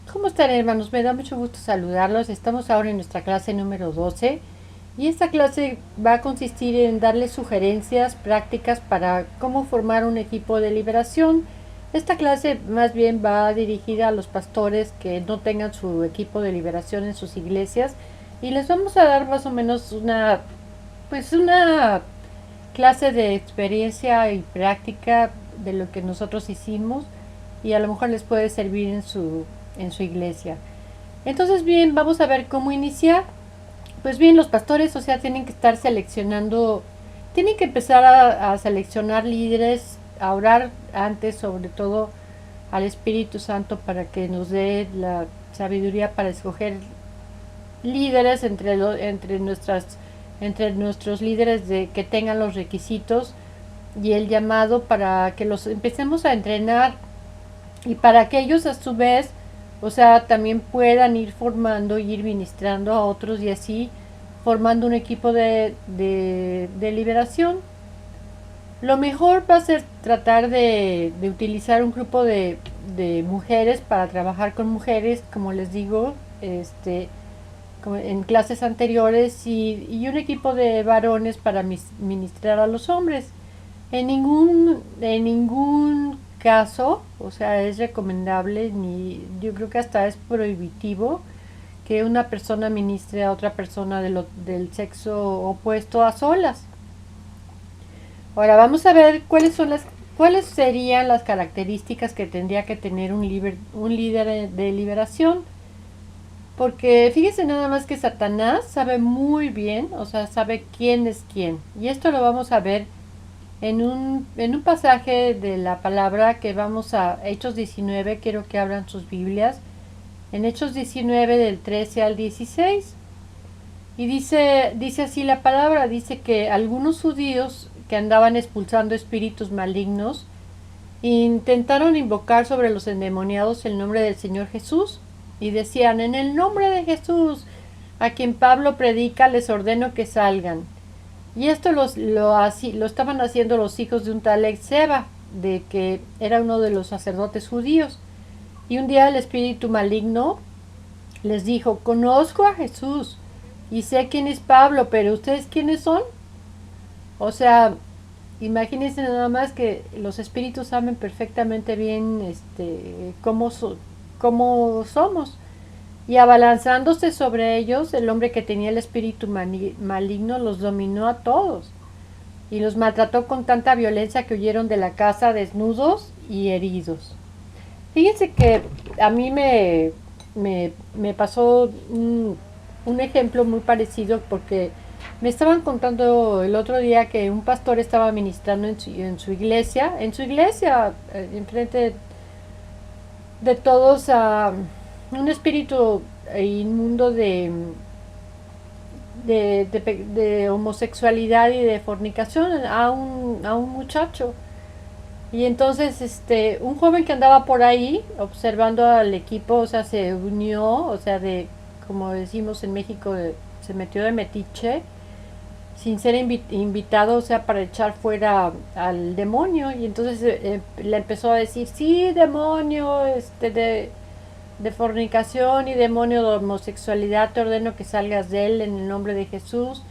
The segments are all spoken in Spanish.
¿Cómo están, hermanos? Me da mucho gusto saludarlos. Estamos ahora en nuestra clase número 12 y esta clase va a consistir en darles sugerencias prácticas para cómo formar un equipo de liberación. Esta clase más bien va dirigida a los pastores que no tengan su equipo de liberación en sus iglesias y les vamos a dar más o menos una clase de experiencia y práctica de lo que nosotros hicimos y a lo mejor les puede servir en su iglesia. Entonces, bien, vamos a ver cómo iniciar. Pues bien, los pastores, o sea, tienen que estar seleccionando, tienen que empezar a seleccionar líderes, a orar antes, sobre todo al Espíritu Santo, para que nos dé la sabiduría para escoger líderes entre nuestros líderes de que tengan los requisitos y el llamado para que los empecemos a entrenar y para que ellos a su vez, o sea, también puedan ir formando y ir ministrando a otros y así formando un equipo de liberación. Lo mejor va a ser tratar de utilizar un grupo de mujeres para trabajar con mujeres, como les digo, en clases anteriores, y un equipo de varones para ministrar a los hombres. En ningún caso, o sea, es recomendable, ni yo creo que hasta es prohibitivo que una persona ministre a otra persona del sexo opuesto a solas. Ahora vamos a ver cuáles serían las características que tendría que tener un líder de liberación. Porque fíjese nada más que Satanás sabe muy bien, o sea, sabe quién es quién. Y esto lo vamos a ver en un pasaje de la palabra que vamos a Hechos 19, quiero que abran sus Biblias. En Hechos 19 del 13 al 16. Y dice así la palabra, dice que algunos judíos que andaban expulsando espíritus malignos intentaron invocar sobre los endemoniados el nombre del Señor Jesús y decían, en el nombre de Jesús, a quien Pablo predica, les ordeno que salgan. Y esto lo estaban haciendo los hijos de un tal Seba, de que era uno de los sacerdotes judíos. Y un día el espíritu maligno les dijo, conozco a Jesús y sé quién es Pablo, pero ¿ustedes quiénes son? O sea, imagínense nada más que los espíritus saben perfectamente bien cómo somos. Y abalanzándose sobre ellos, el hombre que tenía el espíritu maligno los dominó a todos y los maltrató con tanta violencia que huyeron de la casa desnudos y heridos. Fíjense que a mí me pasó un ejemplo muy parecido porque me estaban contando el otro día que un pastor estaba ministrando en su iglesia, enfrente de todos, a un espíritu inmundo de homosexualidad y de fornicación a un muchacho. Y entonces un joven que andaba por ahí observando al equipo, o sea, se unió, o sea, como decimos en México, se metió de metiche sin ser invitado, o sea, para echar fuera al demonio. Y entonces le empezó a decir, sí, demonio, de fornicación y demonio de homosexualidad, te ordeno que salgas de él en el nombre de Jesús.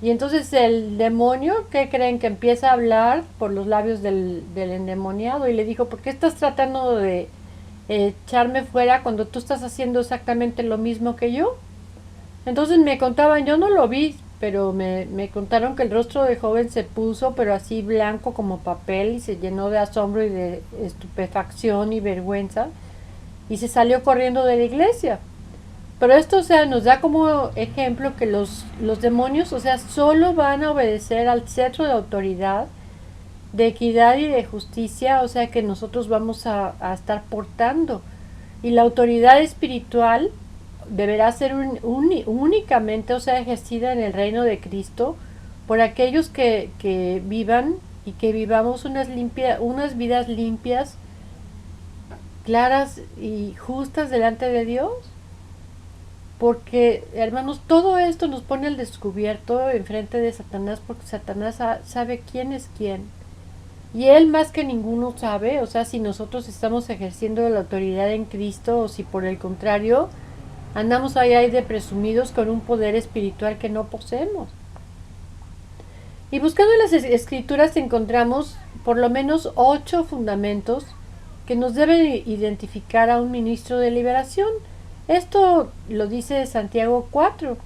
Y entonces el demonio, ¿qué creen? Que empieza a hablar por los labios del endemoniado y le dijo, ¿por qué estás tratando de echarme fuera cuando tú estás haciendo exactamente lo mismo que yo? Entonces me contaban, yo no lo vi, pero me contaron que el rostro del joven se puso, pero así blanco como papel, y se llenó de asombro y de estupefacción y vergüenza, y se salió corriendo de la iglesia. Pero esto, o sea, nos da como ejemplo que los demonios, o sea, solo van a obedecer al cetro de autoridad, de equidad y de justicia, o sea, que nosotros vamos a estar portando. Y la autoridad espiritual deberá ser únicamente, o sea, ejercida en el reino de Cristo por aquellos que vivan y que vivamos unas vidas limpias, claras y justas delante de Dios. Porque, hermanos, todo esto nos pone al descubierto enfrente de Satanás, porque Satanás sabe quién es quién. Y Él más que ninguno sabe, o sea, si nosotros estamos ejerciendo la autoridad en Cristo o si por el contrario andamos ahí de presumidos con un poder espiritual que no poseemos. Y buscando en las escrituras encontramos por lo menos 8 fundamentos que nos deben identificar a un ministro de liberación. Esto lo dice Santiago 4.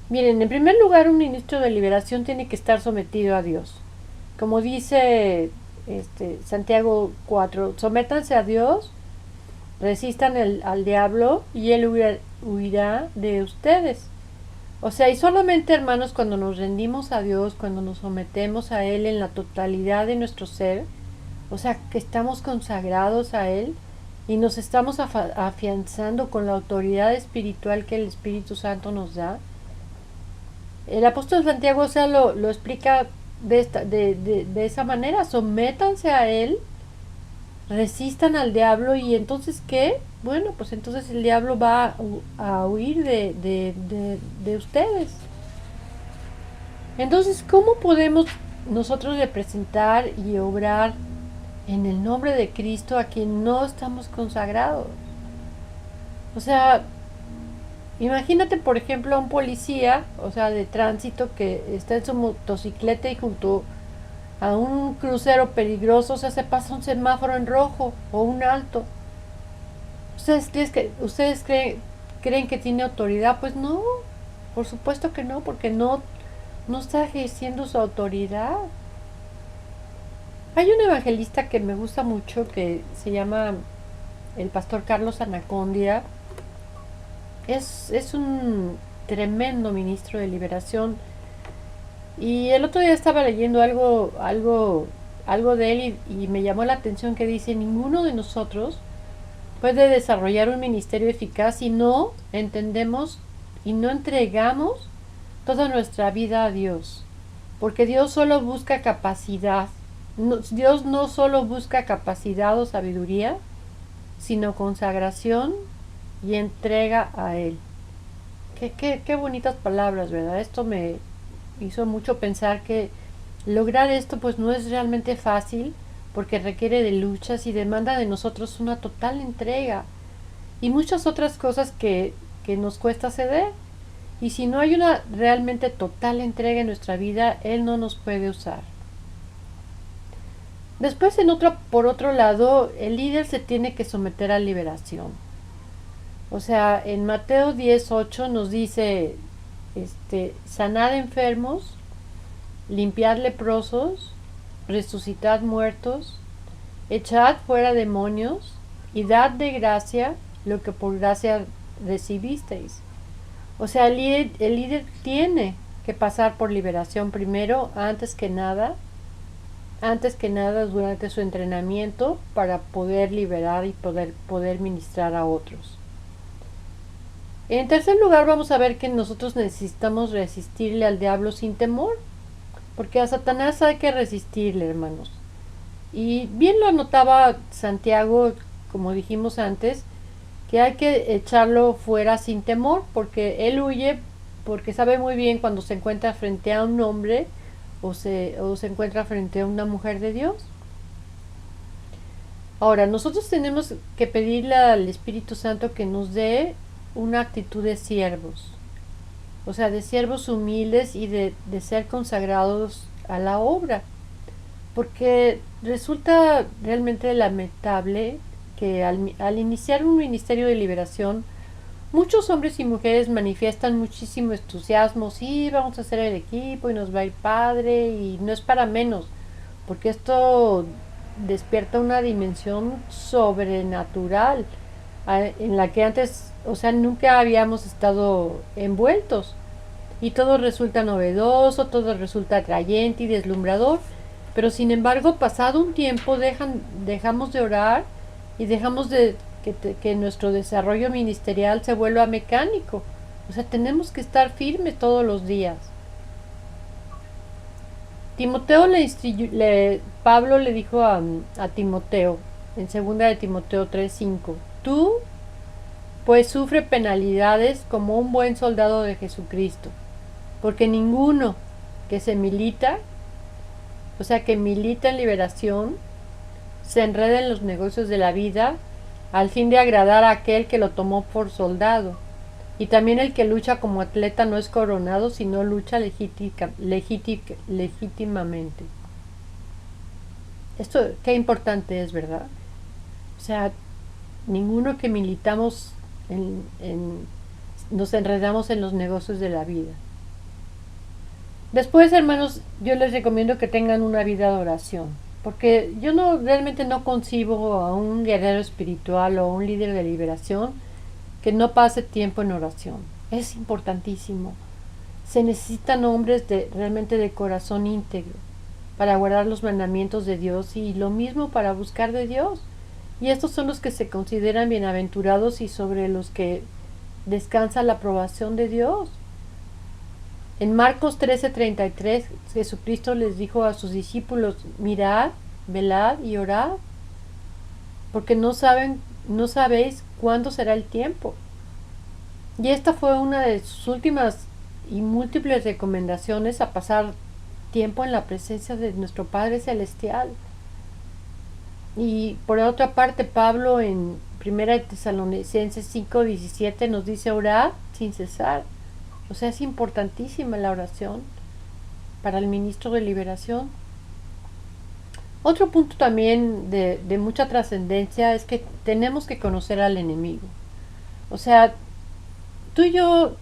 Miren, en primer lugar, un ministro de liberación tiene que estar sometido a Dios. Como dice Santiago 4, sométanse a Dios, resistan al diablo y él huirá de ustedes. O sea, y solamente, hermanos, cuando nos rendimos a Dios, cuando nos sometemos a Él en la totalidad de nuestro ser, o sea, que estamos consagrados a Él y nos estamos afianzando con la autoridad espiritual que el Espíritu Santo nos da. El apóstol Santiago, o sea, lo explica de esa manera: sométanse a Él, resistan al diablo y entonces ¿qué? Bueno, pues entonces el diablo va a huir de ustedes. Entonces, ¿cómo podemos nosotros representar y obrar en el nombre de Cristo a quien no estamos consagrados? O sea, imagínate, por ejemplo, a un policía, o sea, de tránsito que está en su motocicleta y junto a un crucero peligroso, o sea, se pasa un semáforo en rojo o un alto. ¿Ustedes creen que tiene autoridad? Pues no, por supuesto que no, porque no está ejerciendo su autoridad. Hay un evangelista que me gusta mucho que se llama el pastor Carlos Anacondia. Es un tremendo ministro de liberación. Y el otro día estaba leyendo algo de él y me llamó la atención que dice: ninguno de nosotros puede desarrollar un ministerio eficaz si no entendemos y no entregamos toda nuestra vida a Dios. Porque Dios solo busca capacidad. Dios no solo busca capacidad o sabiduría, sino consagración y entrega a Él. Qué bonitas palabras, ¿verdad? Esto me hizo mucho pensar que lograr esto pues no es realmente fácil, porque requiere de luchas y demanda de nosotros una total entrega y muchas otras cosas que nos cuesta ceder. Y si no hay una realmente total entrega en nuestra vida, Él no nos puede usar. Después, por otro lado, el líder se tiene que someter a liberación. O sea, en Mateo 10:8 nos dice, sanad enfermos, limpiad leprosos, resucitad muertos, echad fuera demonios y dad de gracia lo que por gracia recibisteis. O sea, el líder tiene que pasar por liberación primero, antes que nada durante su entrenamiento, para poder liberar y poder ministrar a otros. En tercer lugar, vamos a ver que nosotros necesitamos resistirle al diablo sin temor, porque a Satanás hay que resistirle, hermanos. Y bien lo anotaba Santiago, como dijimos antes, que hay que echarlo fuera sin temor, porque él huye porque sabe muy bien cuando se encuentra frente a un hombre o se encuentra frente a una mujer de Dios. Ahora, nosotros tenemos que pedirle al Espíritu Santo que nos dé una actitud de siervos, o sea, de siervos humildes y de ser consagrados a la obra, porque resulta realmente lamentable que al iniciar un ministerio de liberación, muchos hombres y mujeres manifiestan muchísimo entusiasmo: sí, vamos a hacer el equipo y nos va a ir padre, y no es para menos, porque esto despierta una dimensión sobrenatural en la que antes, o sea, nunca habíamos estado envueltos. Y todo resulta novedoso, todo resulta atrayente y deslumbrador. Pero sin embargo, pasado un tiempo, dejamos de orar y dejamos que nuestro desarrollo ministerial se vuelva mecánico. O sea, tenemos que estar firmes todos los días. Pablo le dijo a Timoteo en 2 de Timoteo 3:5: tú pues sufre penalidades como un buen soldado de Jesucristo, porque ninguno que se milita o sea, que milita en liberación, se enreda en los negocios de la vida al fin de agradar a aquel que lo tomó por soldado. Y también el que lucha como atleta no es coronado, sino lucha legítimamente. Esto qué importante es, ¿verdad? O sea, ninguno que militamos nos enredamos en los negocios de la vida. Después, hermanos, yo les recomiendo que tengan una vida de oración, porque yo realmente no concibo a un guerrero espiritual o un líder de liberación que no pase tiempo en oración. Es importantísimo. Se necesitan hombres realmente de corazón íntegro para guardar los mandamientos de Dios y lo mismo para buscar de Dios. Y estos son los que se consideran bienaventurados y sobre los que descansa la aprobación de Dios. En Marcos 13:33, Jesucristo les dijo a sus discípulos: mirad, velad y orad, porque no sabéis cuándo será el tiempo. Y esta fue una de sus últimas y múltiples recomendaciones a pasar tiempo en la presencia de nuestro Padre Celestial. Y por otra parte, Pablo en 1 Tesalonicenses 5:17 nos dice: orad sin cesar. O sea, es importantísima la oración para el ministro de liberación. Otro punto también de mucha trascendencia es que tenemos que conocer al enemigo. O sea, tú y yo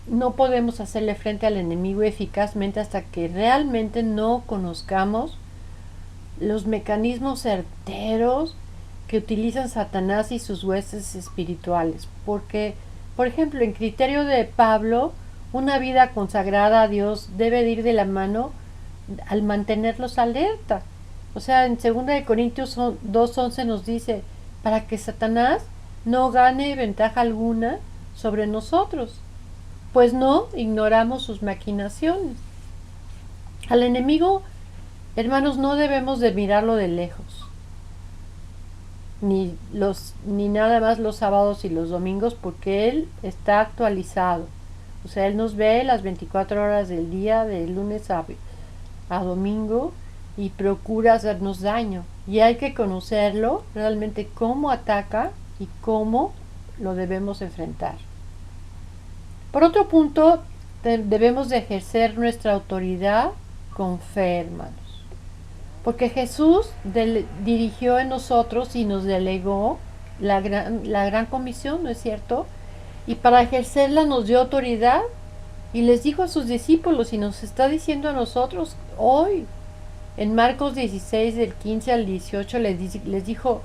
no podemos hacerle frente al enemigo eficazmente hasta que realmente no conozcamos los mecanismos certeros que utilizan Satanás y sus huestes espirituales. Porque, por ejemplo, en criterio de Pablo, una vida consagrada a Dios debe de ir de la mano al mantenerlos alerta. O sea, en 2 Corintios 2:11 nos dice: para que Satanás no gane ventaja alguna sobre nosotros, pues no ignoramos sus maquinaciones. Al enemigo, hermanos, no debemos de mirarlo de lejos, ni nada más los sábados y los domingos, porque él está actualizado. O sea, él nos ve las 24 horas del día, de lunes a domingo, y procura hacernos daño. Y hay que conocerlo realmente, cómo ataca y cómo lo debemos enfrentar. Por otro punto, debemos de ejercer nuestra autoridad con fe, hermanos. Porque Jesús dirigió en nosotros y nos delegó la gran comisión, ¿no es cierto? Y para ejercerla nos dio autoridad y les dijo a sus discípulos, y nos está diciendo a nosotros hoy. En Marcos 16, del 15 al 18, les dijo: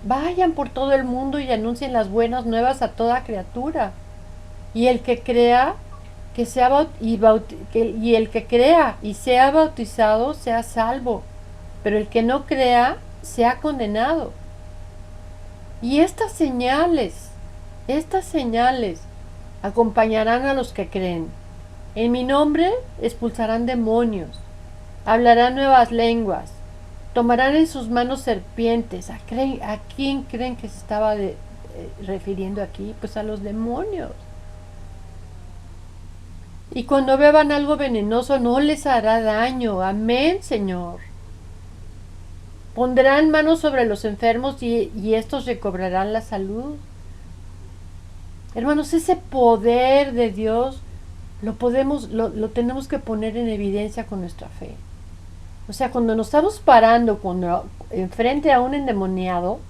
vayan por todo el mundo y anuncien las buenas nuevas a toda criatura. Y el que crea y el que crea y sea bautizado sea salvo, pero el que no crea sea condenado. Y estas señales acompañarán a los que creen. En mi nombre expulsarán demonios, hablarán nuevas lenguas, tomarán en sus manos serpientes. ¿A quién creen que se estaba refiriendo aquí? Pues a los demonios. Y cuando beban algo venenoso no les hará daño. Amén, Señor. Pondrán manos sobre los enfermos y estos recobrarán la salud. Hermanos, ese poder de Dios lo tenemos que poner en evidencia con nuestra fe. O sea, cuando nos estamos parando enfrente a un endemoniado,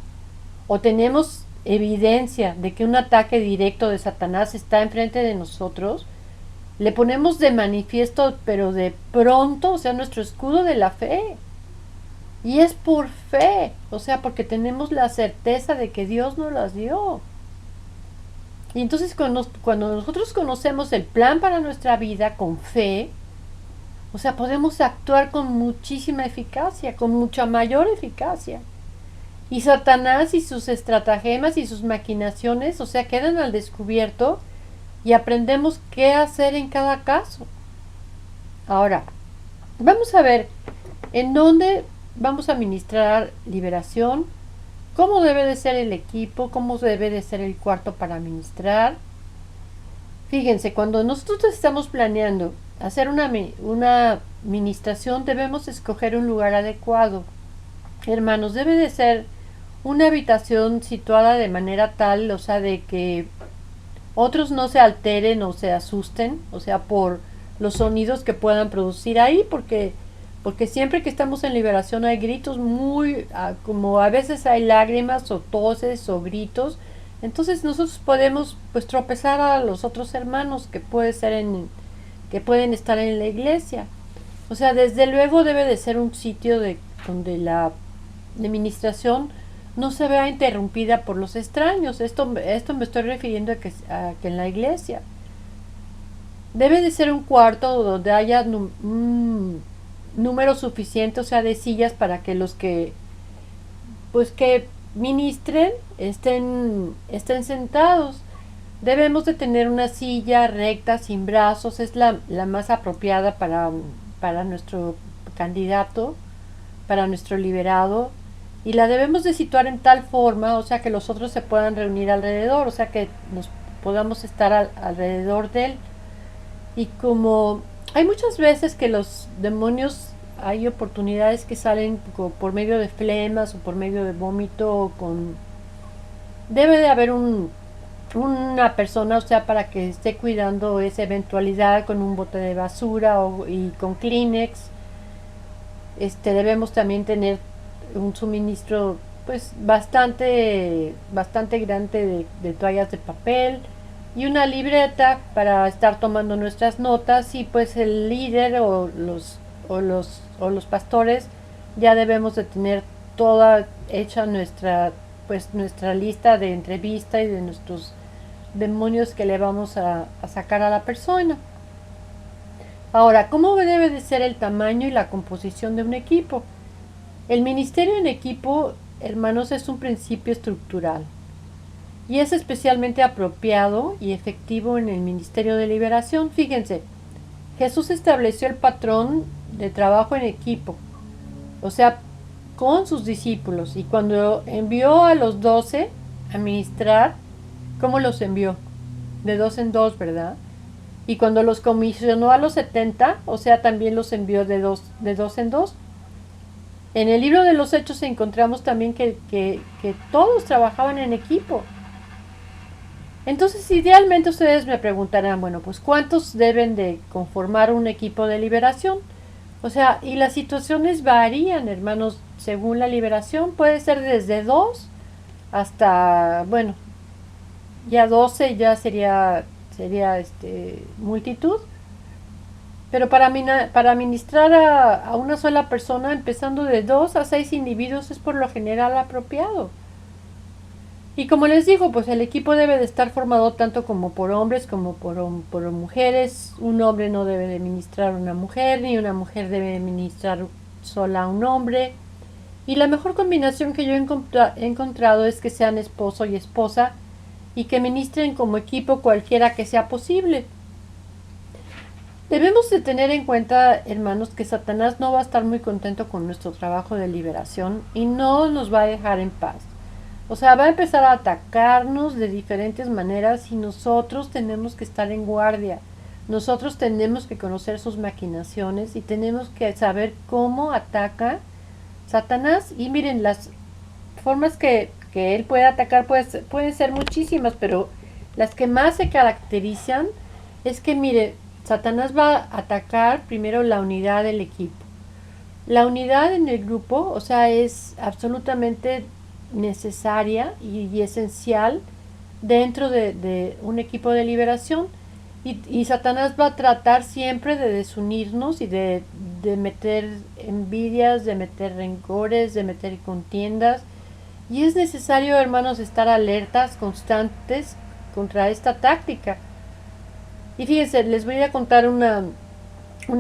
o tenemos evidencia de que un ataque directo de Satanás está enfrente de nosotros, le ponemos de manifiesto, pero de pronto, o sea, nuestro escudo de la fe. Y es por fe, o sea, porque tenemos la certeza de que Dios nos las dio. Y entonces cuando nosotros conocemos el plan para nuestra vida con fe, o sea, podemos actuar con muchísima eficacia, con mucha mayor eficacia. Y Satanás y sus estratagemas y sus maquinaciones, o sea, quedan al descubierto y aprendemos qué hacer en cada caso. Ahora, vamos a ver en dónde vamos a ministrar liberación, cómo debe de ser el equipo, cómo debe de ser el cuarto para ministrar. Fíjense, cuando nosotros estamos planeando hacer una ministración debemos escoger un lugar adecuado. Hermanos, debe de ser una habitación situada de manera tal, o sea, de que otros no se alteren o se asusten, o sea, por los sonidos que puedan producir ahí, porque siempre que estamos en liberación hay gritos muy, como a veces hay lágrimas o toses o gritos, entonces nosotros podemos pues tropezar a los otros hermanos que pueden estar en la iglesia. O sea, desde luego debe de ser un sitio donde la administración no se vea interrumpida por los extraños. Esto me estoy refiriendo a que en la iglesia debe de ser un cuarto donde haya un número suficiente, o sea, de sillas para que los que ministren estén sentados. Debemos de tener una silla recta, sin brazos, es la más apropiada para nuestro candidato, para nuestro liberado, y la debemos de situar en tal forma, o sea, que los otros se puedan reunir alrededor, o sea, que nos podamos estar alrededor de él. Y como hay muchas veces que los demonios, hay oportunidades que salen por medio de flemas o por medio de vómito, debe de haber una persona, o sea, para que esté cuidando esa eventualidad con un bote de basura y con Kleenex. Debemos también tener un suministro pues bastante grande de toallas de papel y una libreta para estar tomando nuestras notas, y pues el líder o los pastores ya debemos de tener toda hecha nuestra lista de entrevista y de nuestros demonios que le vamos a sacar a la persona. Ahora, ¿cómo debe de ser el tamaño y la composición de un equipo? El ministerio en equipo, hermanos, es un principio estructural y es especialmente apropiado y efectivo en el ministerio de liberación. Fíjense, Jesús estableció el patrón de trabajo en equipo, o sea, con sus discípulos, y cuando envió a los 12 a ministrar, ¿cómo los envió? De dos en dos, ¿verdad? Y cuando los comisionó a los 70, o sea, también los envió de dos en dos. En el libro de los Hechos encontramos también que todos trabajaban en equipo. Entonces, idealmente ustedes me preguntarán, bueno, pues ¿cuántos deben de conformar un equipo de liberación? O sea, y las situaciones varían, hermanos, según la liberación. Puede ser desde 2 hasta, bueno, ya 12 ya sería multitud. Pero para ministrar a una sola persona, empezando de 2 a 6 individuos, es por lo general apropiado. Y como les digo, pues el equipo debe de estar formado tanto como por hombres como por mujeres. Un hombre no debe de ministrar a una mujer, ni una mujer debe de ministrar sola a un hombre. Y la mejor combinación que yo he encontrado es que sean esposo y esposa y que ministren como equipo cualquiera que sea posible. Debemos de tener en cuenta, hermanos, que Satanás no va a estar muy contento con nuestro trabajo de liberación y no nos va a dejar en paz. O sea, va a empezar a atacarnos de diferentes maneras y nosotros tenemos que estar en guardia. Nosotros tenemos que conocer sus maquinaciones y tenemos que saber cómo ataca Satanás. Y miren, las formas que él puede atacar pueden ser muchísimas, pero las que más se caracterizan es que, mire, Satanás va a atacar primero la unidad del equipo. La unidad en el grupo, o sea, es absolutamente necesaria y esencial dentro de un equipo de liberación, y Satanás va a tratar siempre de desunirnos y de meter envidias, de meter rencores, de meter contiendas, y es necesario, hermanos, estar alertas, constantes contra esta táctica. Y fíjense, les voy a contar una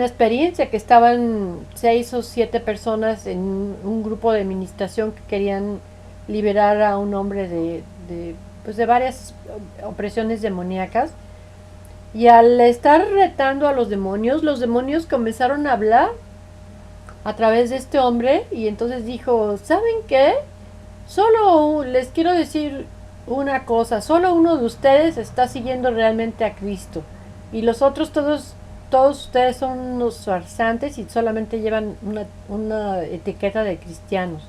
experiencia que estaban 6 o 7 personas en un grupo de administración que querían liberar a un hombre de varias opresiones demoníacas. Y al estar retando a los demonios comenzaron a hablar a través de este hombre, y entonces dijo, ¿saben qué? Solo les quiero decir una cosa, solo uno de ustedes está siguiendo realmente a Cristo, y los otros todos todos ustedes son unos farsantes y solamente llevan una etiqueta de cristianos.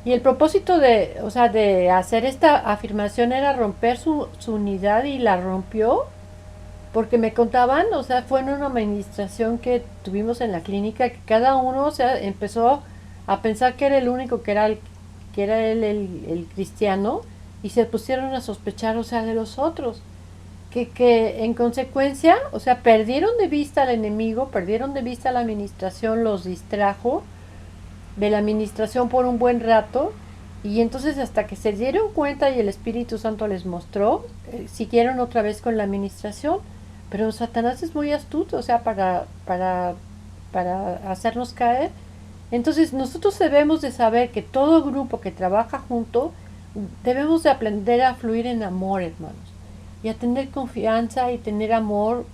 Y el propósito de, o sea, de hacer esta afirmación era romper su unidad y la rompió porque me contaban, o sea, fue en una administración que tuvimos en la clínica que cada uno, o sea, empezó a pensar que era el único que era el cristiano y se pusieron a sospechar, o sea, de los otros. Que en consecuencia, o sea, perdieron de vista al enemigo, perdieron de vista a la administración, los distrajo de la administración por un buen rato y entonces hasta que se dieron cuenta y el Espíritu Santo les mostró, siguieron otra vez con la administración, pero Satanás es muy astuto, o sea, para hacernos caer. Entonces nosotros debemos de saber que todo grupo que trabaja junto, debemos de aprender a fluir en amor, hermanos, y a tener confianza y tener amor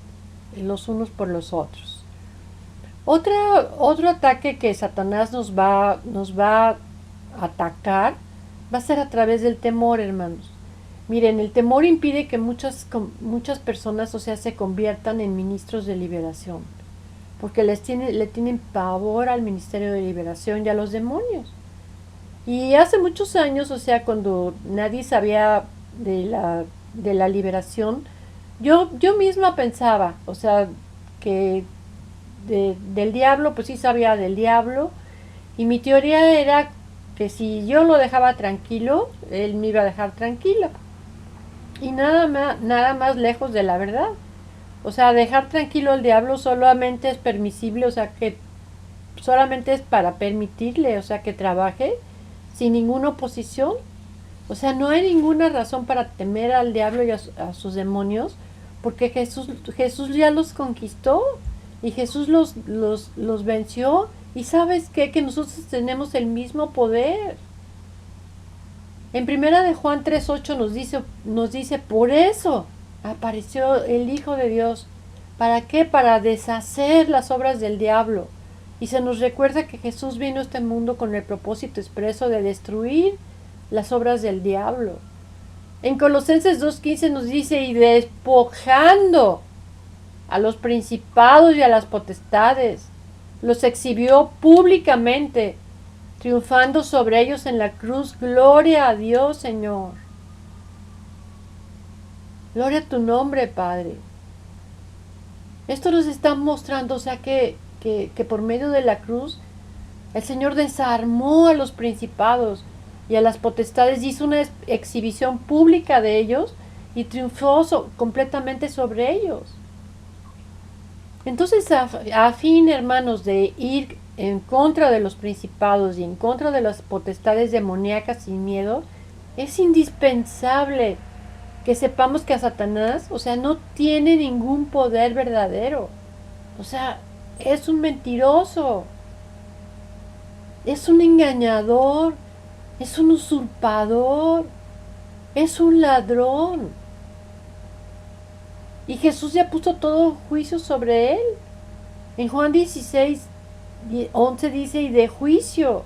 los unos por los otros. Otro ataque que Satanás nos va a atacar va a ser a través del temor, hermanos. Miren, el temor impide que muchas personas, o sea, se conviertan en ministros de liberación, porque le tienen pavor al ministerio de liberación y a los demonios. Y hace muchos años, o sea, cuando nadie sabía de la liberación, yo misma pensaba, o sea, que del diablo, pues sí sabía del diablo, y mi teoría era que si yo lo dejaba tranquilo, él me iba a dejar tranquilo. Y nada más lejos de la verdad. O sea, dejar tranquilo al diablo solamente es permisible, o sea, que solamente es para permitirle, o sea, que trabaje sin ninguna oposición. O sea, no hay ninguna razón para temer al diablo y a sus demonios, porque Jesús ya los conquistó y Jesús los venció. Y sabes qué, que nosotros tenemos el mismo poder. En primera de Juan 3:8 nos dice, por eso apareció el Hijo de Dios. ¿Para qué? Para deshacer las obras del diablo. Y se nos recuerda que Jesús vino a este mundo con el propósito expreso de destruir las obras del diablo. En Colosenses 2:15 nos dice, y despojando a los principados y a las potestades, los exhibió públicamente, triunfando sobre ellos en la cruz. Gloria a Dios, Señor. Gloria a tu nombre, Padre. Esto nos está mostrando, o sea, que por medio de la cruz, el Señor desarmó a los principados y a las potestades, hizo una exhibición pública de ellos y triunfó completamente sobre ellos. Entonces, a fin, hermanos, de ir en contra de los principados y en contra de las potestades demoníacas sin miedo, es indispensable que sepamos que a Satanás, o sea, no tiene ningún poder verdadero. O sea, es un mentiroso, es un engañador, es un usurpador, es un ladrón. Y Jesús ya puso todo juicio sobre él. En Juan 16:11 dice, y de juicio,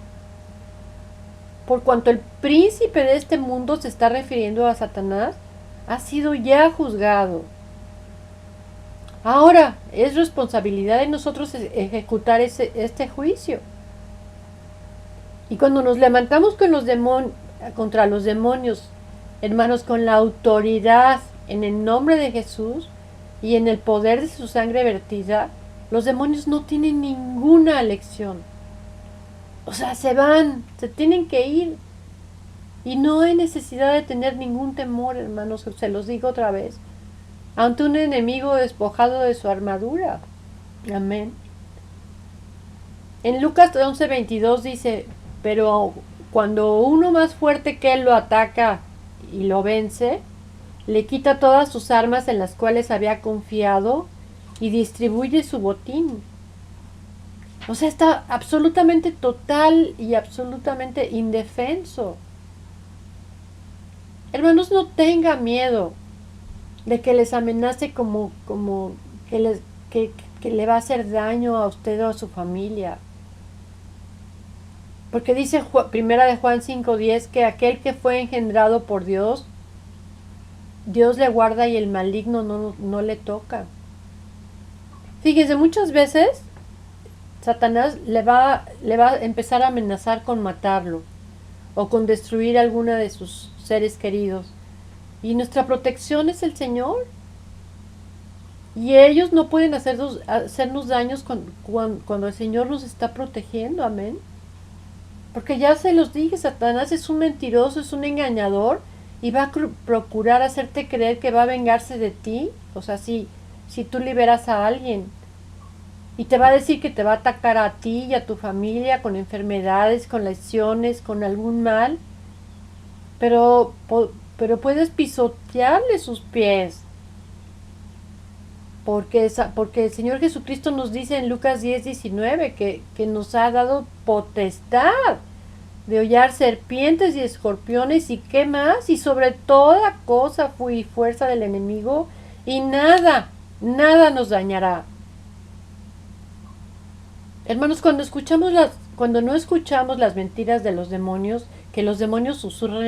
por cuanto el príncipe de este mundo, se está refiriendo a Satanás, ha sido ya juzgado. Ahora es responsabilidad de nosotros ejecutar este juicio. Y cuando nos levantamos contra los demonios, hermanos, con la autoridad en el nombre de Jesús y en el poder de su sangre vertida, los demonios no tienen ninguna elección. O sea, se tienen que ir. Y no hay necesidad de tener ningún temor, hermanos, se los digo otra vez, ante un enemigo despojado de su armadura. Amén. En Lucas 11:22 dice, pero cuando uno más fuerte que él lo ataca y lo vence, le quita todas sus armas en las cuales había confiado y distribuye su botín. O sea, está absolutamente total y absolutamente indefenso. Hermanos, no tenga miedo de que les amenace como que le va a hacer daño a usted o a su familia. Porque dice primera de Juan 5:10 que aquel que fue engendrado por Dios, Dios le guarda y el maligno no le toca. Fíjense, muchas veces Satanás le va a empezar a amenazar con matarlo o con destruir alguna de sus seres queridos. Y nuestra protección es el Señor. Y ellos no pueden hacernos daños cuando el Señor nos está protegiendo. Amén. Porque ya se los dije, Satanás es un mentiroso, es un engañador y va a procurar hacerte creer que va a vengarse de ti. O sea, si tú liberas a alguien. Y te va a decir que te va a atacar a ti y a tu familia con enfermedades, con lesiones, con algún mal. Pero, pero puedes pisotearle sus pies. Porque el Señor Jesucristo nos dice en Lucas 10:19 que nos ha dado potestad de hollar serpientes y escorpiones y qué más, y sobre toda cosa fui fuerza del enemigo y nada nos dañará. Hermanos, cuando no escuchamos las mentiras de los demonios, que los demonios susurran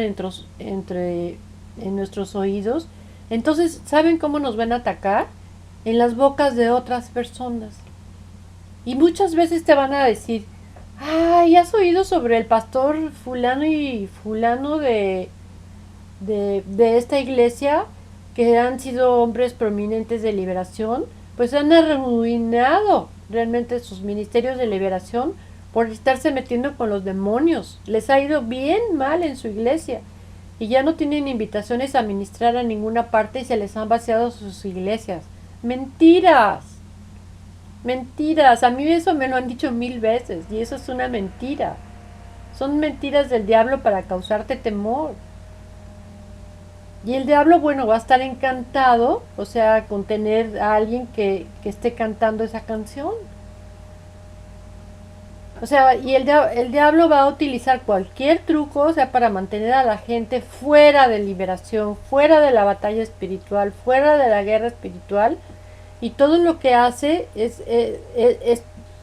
en nuestros oídos, entonces, ¿saben cómo nos van a atacar? En las bocas de otras personas. Y muchas veces te van a decir, ay, ¿has oído sobre el pastor fulano y fulano de esta iglesia que han sido hombres prominentes de liberación? Pues han arruinado realmente sus ministerios de liberación por estarse metiendo con los demonios. Les ha ido bien mal en su iglesia y ya no tienen invitaciones a ministrar a ninguna parte y se les han vaciado sus iglesias. Mentiras, mentiras. A mí eso me lo han dicho 1000 veces y eso es una mentira. Son mentiras del diablo para causarte temor. Y el diablo, bueno, va a estar encantado, o sea, con tener a alguien que esté cantando esa canción. O sea, y el diablo va a utilizar cualquier truco, o sea, para mantener a la gente fuera de liberación, fuera de la batalla espiritual, fuera de la guerra espiritual. Y todo lo que hace es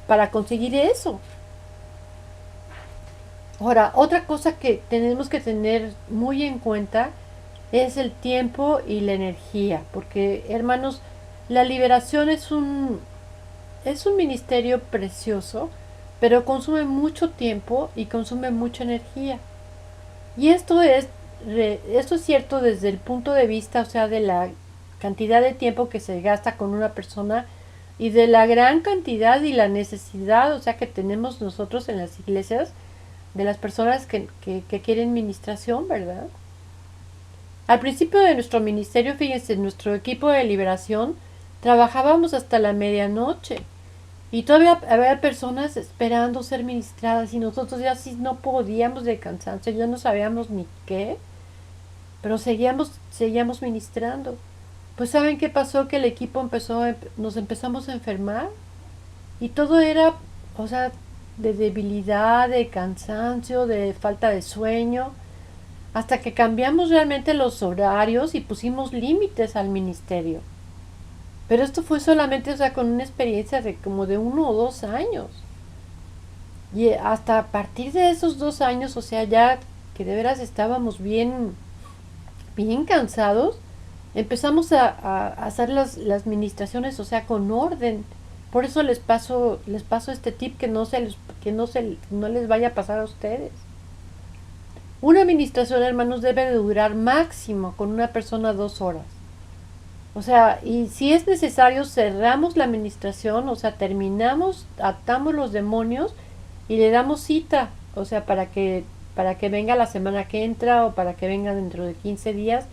para conseguir eso. Ahora, otra cosa que tenemos que tener muy en cuenta es el tiempo y la energía, porque hermanos, la liberación es un ministerio precioso, pero consume mucho tiempo y consume mucha energía. Y esto es cierto desde el punto de vista, o sea, de la cantidad de tiempo que se gasta con una persona y de la gran cantidad y la necesidad, o sea, que tenemos nosotros en las iglesias, de las personas que quieren ministración, ¿verdad? Al principio de nuestro ministerio, fíjense, nuestro equipo de liberación trabajábamos hasta la medianoche y todavía había personas esperando ser ministradas y nosotros ya sí no podíamos de cansancio, ya no sabíamos ni qué, pero seguíamos ministrando. Pues ¿saben qué pasó? Que el equipo nos empezamos a enfermar y todo era, o sea, de debilidad, de cansancio, de falta de sueño, hasta que cambiamos realmente los horarios y pusimos límites al ministerio. Pero esto fue solamente, o sea, con una experiencia de como de 1 o 2 años. Y hasta a partir de esos 2 años, o sea, ya que de veras estábamos bien cansados, empezamos a hacer las ministraciones, o sea, con orden. Por eso les paso este tip que no les vaya a pasar a ustedes. Una administración, hermanos, debe de durar máximo con una persona 2 horas. O sea, y si es necesario, cerramos la administración, o sea, terminamos, atamos los demonios y le damos cita, o sea, para que venga la semana que entra o para que venga dentro de 15 días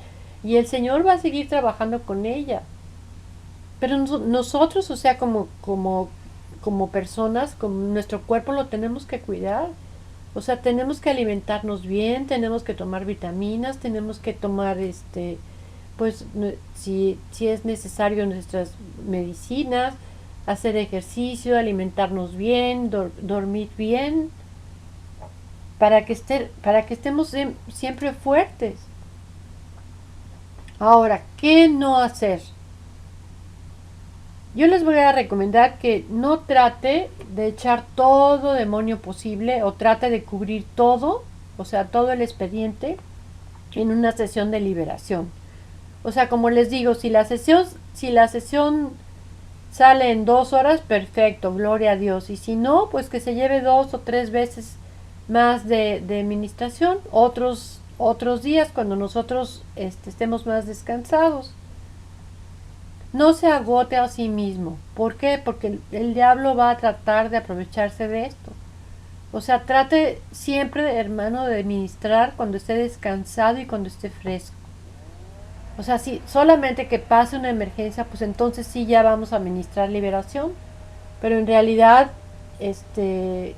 y el Señor va a seguir trabajando con ella. Pero nosotros, o sea, como personas, como nuestro cuerpo lo tenemos que cuidar. O sea, tenemos que alimentarnos bien, tenemos que tomar vitaminas, tenemos que tomar, pues, si es necesario nuestras medicinas, hacer ejercicio, alimentarnos bien, dormir bien, para que estemos siempre fuertes. Ahora, ¿qué no hacer? Yo les voy a recomendar que no trate de echar todo demonio posible o trate de cubrir todo, o sea, todo el expediente en una sesión de liberación. O sea, como les digo, si la sesión sale en 2 horas, perfecto, gloria a Dios. Y si no, pues que se lleve 2 o 3 veces más de administración, otros días cuando nosotros estemos más descansados. No se agote a sí mismo. ¿Por qué? Porque el diablo va a tratar de aprovecharse de esto. O sea, trate siempre, hermano, de ministrar cuando esté descansado y cuando esté fresco. O sea, si solamente que pase una emergencia, pues entonces sí ya vamos a ministrar liberación. Pero en realidad, que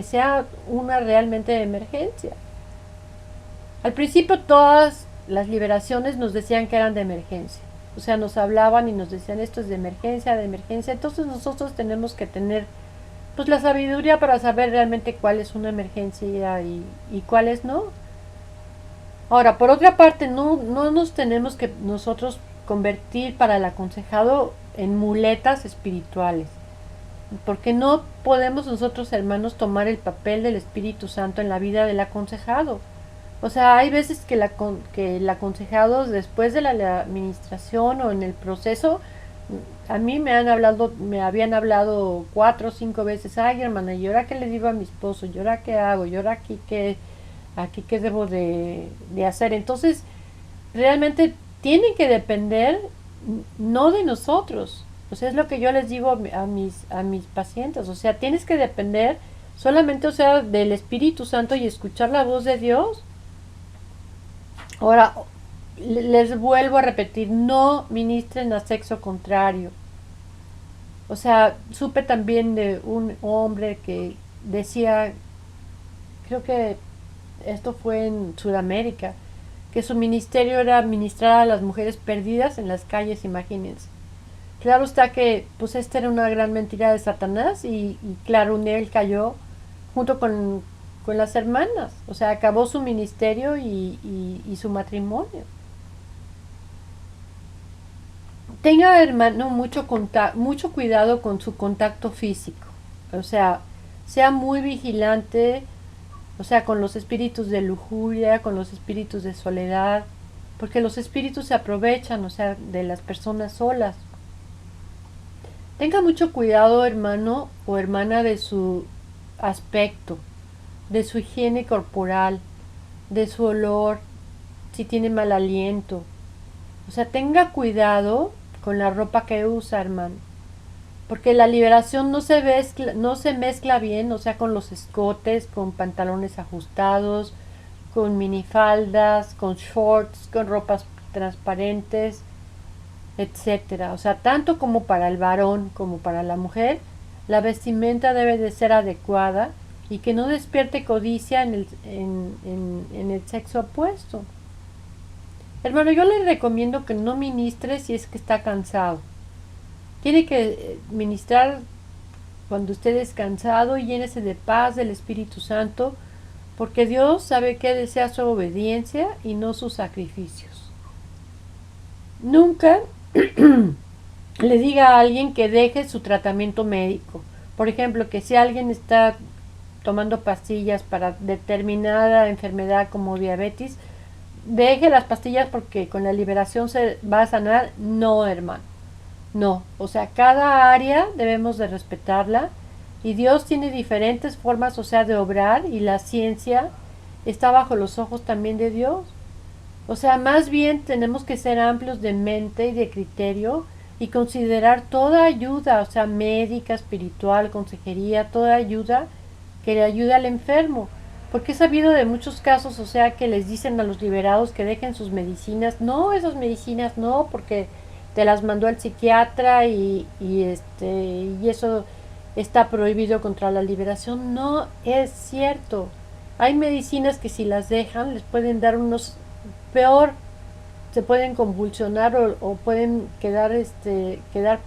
sea una realmente emergencia. Al principio todas las liberaciones nos decían que eran de emergencia. O sea, nos hablaban y nos decían esto es de emergencia, de emergencia. Entonces nosotros tenemos que tener pues la sabiduría para saber realmente cuál es una emergencia y cuáles no. Ahora, por otra parte, no nos tenemos que nosotros convertir para el aconsejado en muletas espirituales, porque no podemos nosotros, hermanos, tomar el papel del Espíritu Santo en la vida del aconsejado. O sea, hay veces que el aconsejado después de la administración o en el proceso, a mí me habían hablado 4 o 5 veces, ay hermana, ¿y ahora qué le digo a mi esposo? ¿Y ahora qué hago? ¿Y ahora aquí qué debo de hacer? Entonces, realmente tienen que depender no de nosotros. O sea, es lo que yo les digo a mis pacientes. O sea, tienes que depender solamente, o sea, del Espíritu Santo y escuchar la voz de Dios. Ahora, les vuelvo a repetir, no ministren a sexo contrario. O sea, supe también de un hombre que decía, creo que esto fue en Sudamérica, que su ministerio era ministrar a las mujeres perdidas en las calles, imagínense. Claro está que pues esta era una gran mentira de Satanás y claro, en él cayó junto con las hermanas. O sea, acabó su ministerio y su matrimonio. Tenga, hermano, mucho cuidado con su contacto físico. O sea, sea muy vigilante, o sea, con los espíritus de lujuria, con los espíritus de soledad, porque los espíritus se aprovechan, o sea, de las personas solas. Tenga mucho cuidado, hermano o hermana, de su aspecto, de su higiene corporal, de su olor, si tiene mal aliento. O sea, tenga cuidado con la ropa que usa, hermano. Porque la liberación no se mezcla bien, o sea, con los escotes, con pantalones ajustados, con minifaldas, con shorts, con ropas transparentes, etcétera. O sea, tanto como para el varón como para la mujer, la vestimenta debe de ser adecuada y que no despierte codicia en el sexo opuesto. Hermano, yo le recomiendo que no ministre si es que está cansado. Tiene que ministrar cuando esté descansado y llénese de paz del Espíritu Santo, porque Dios sabe que desea su obediencia y no sus sacrificios. Nunca le diga a alguien que deje su tratamiento médico. Por ejemplo, que si alguien está tomando pastillas para determinada enfermedad como diabetes, deje las pastillas porque con la liberación se va a sanar. No, hermano. No, o sea, cada área debemos de respetarla y Dios tiene diferentes formas, o sea, de obrar y la ciencia está bajo los ojos también de Dios. O sea, más bien tenemos que ser amplios de mente y de criterio y considerar toda ayuda, o sea, médica, espiritual, consejería, toda ayuda que le ayude al enfermo. Porque he sabido de muchos casos, o sea, que les dicen a los liberados que dejen sus medicinas. No, esas medicinas no, porque te las mandó el psiquiatra y eso está prohibido contra la liberación. No es cierto. Hay medicinas que si las dejan les pueden dar unos peor, se pueden convulsionar o pueden quedar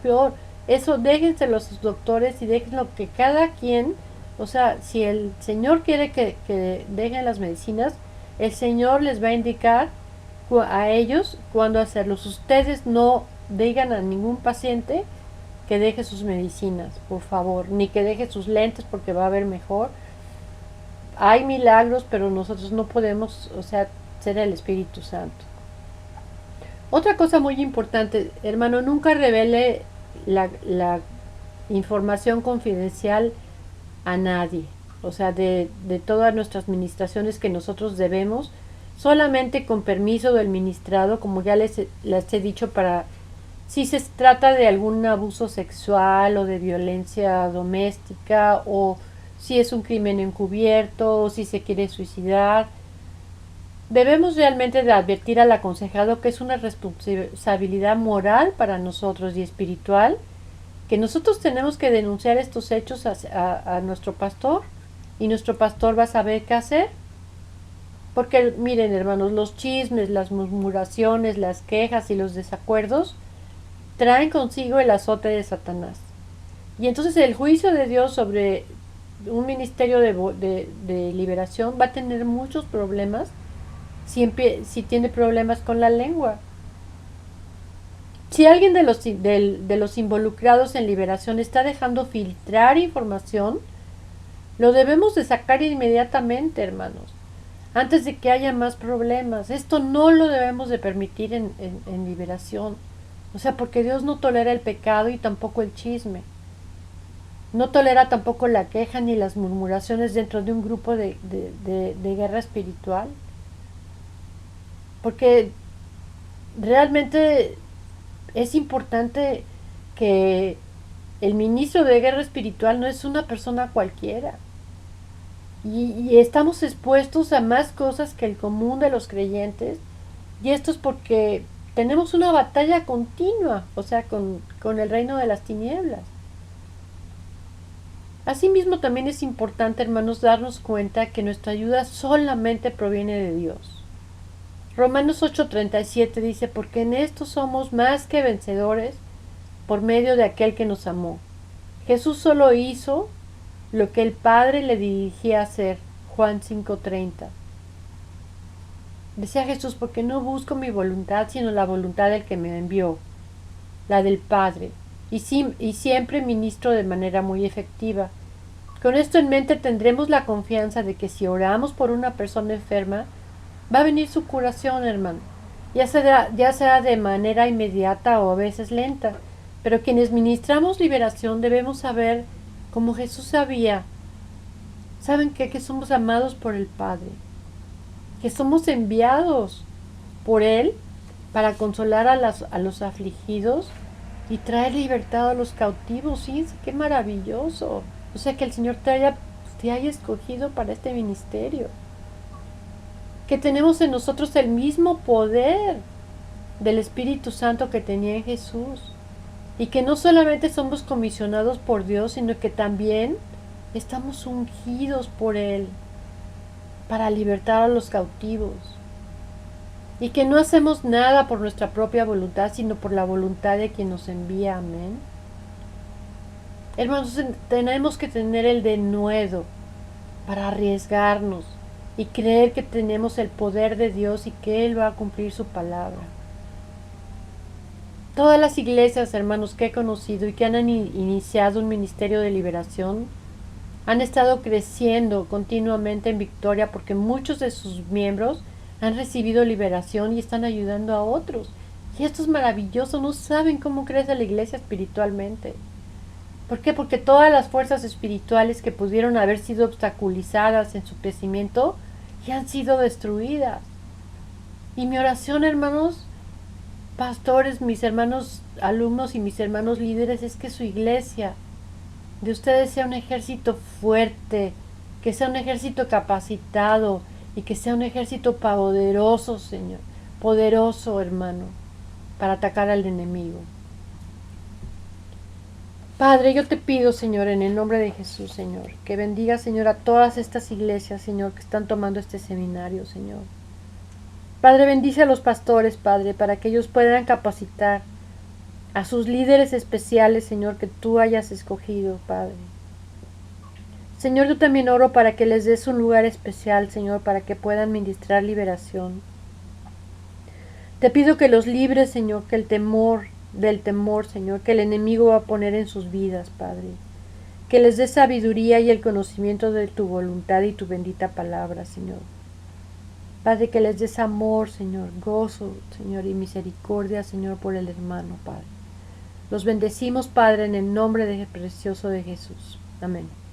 peor. Eso déjenselo a sus doctores y déjenlo que cada quien, o sea, si el Señor quiere que dejen las medicinas, el Señor les va a indicar a ellos cuándo hacerlos. Ustedes no digan a ningún paciente que deje sus medicinas, por favor, ni que deje sus lentes porque va a ver mejor. Hay milagros, pero nosotros no podemos, o sea, ser el Espíritu Santo. Otra cosa muy importante, hermano, nunca revele la información confidencial a nadie. O sea, de todas nuestras administraciones que nosotros debemos, solamente con permiso del ministrado, como ya les he dicho, para si se trata de algún abuso sexual o de violencia doméstica, o si es un crimen encubierto, o si se quiere suicidar. Debemos realmente de advertir al aconsejado que es una responsabilidad moral para nosotros y espiritual, que nosotros tenemos que denunciar estos hechos a nuestro pastor, y nuestro pastor va a saber qué hacer. Porque miren, hermanos, los chismes, las murmuraciones, las quejas y los desacuerdos traen consigo el azote de Satanás. Y entonces el juicio de Dios sobre un ministerio de liberación va a tener muchos problemas si tiene problemas con la lengua. Si alguien de los involucrados en liberación está dejando filtrar información, lo debemos de sacar inmediatamente, hermanos, antes de que haya más problemas. Esto no lo debemos de permitir en liberación. O sea, porque Dios no tolera el pecado y tampoco el chisme. No tolera tampoco la queja ni las murmuraciones dentro de un grupo de guerra espiritual. Porque realmente es importante que el ministro de guerra espiritual no es una persona cualquiera. Y estamos expuestos a más cosas que el común de los creyentes. Y esto es porque tenemos una batalla continua, o sea, con el reino de las tinieblas. Asimismo, también es importante, hermanos, darnos cuenta que nuestra ayuda solamente proviene de Dios. Romanos 8:37 dice, porque en esto somos más que vencedores por medio de aquel que nos amó. Jesús solo hizo lo que el Padre le dirigía a hacer. Juan 5:30. Decía Jesús, porque no busco mi voluntad, sino la voluntad del que me envió, la del Padre, y siempre ministro de manera muy efectiva. Con esto en mente tendremos la confianza de que si oramos por una persona enferma, va a venir su curación, hermano, ya sea de manera inmediata o a veces lenta, pero quienes ministramos liberación debemos saber, como Jesús sabía, saben que somos amados por el Padre, que somos enviados por Él para consolar a los afligidos y traer libertad a los cautivos. Sí, qué maravilloso. O sea, que el Señor te haya escogido para este ministerio. Que tenemos en nosotros el mismo poder del Espíritu Santo que tenía en Jesús. Y que no solamente somos comisionados por Dios, sino que también estamos ungidos por Él para libertar a los cautivos. Y que no hacemos nada por nuestra propia voluntad, sino por la voluntad de quien nos envía. Amén. Hermanos, tenemos que tener el denuedo para arriesgarnos y creer que tenemos el poder de Dios y que Él va a cumplir su palabra. Todas las iglesias, hermanos, que he conocido y que han iniciado un ministerio de liberación, han estado creciendo continuamente en victoria porque muchos de sus miembros han recibido liberación y están ayudando a otros. Y esto es maravilloso, no saben cómo crece la iglesia espiritualmente. ¿Por qué? Porque todas las fuerzas espirituales que pudieron haber sido obstaculizadas en su crecimiento ya han sido destruidas. Y mi oración, hermanos, pastores, mis hermanos alumnos y mis hermanos líderes, es que su iglesia de ustedes sea un ejército fuerte, que sea un ejército capacitado y que sea un ejército poderoso, Señor, poderoso, hermano, para atacar al enemigo. Padre, yo te pido, Señor, en el nombre de Jesús, Señor, que bendiga, Señor, a todas estas iglesias, Señor, que están tomando este seminario, Señor. Padre, bendice a los pastores, Padre, para que ellos puedan capacitar a sus líderes especiales, Señor, que tú hayas escogido, Padre. Señor, yo también oro para que les des un lugar especial, Señor, para que puedan ministrar liberación. Te pido que los libres, Señor, del temor, Señor, que el enemigo va a poner en sus vidas, Padre. Que les dé sabiduría y el conocimiento de tu voluntad y tu bendita palabra, Señor. Padre, que les des amor, Señor, gozo, Señor, y misericordia, Señor, por el hermano, Padre. Los bendecimos, Padre, en el nombre de precioso de Jesús. Amén.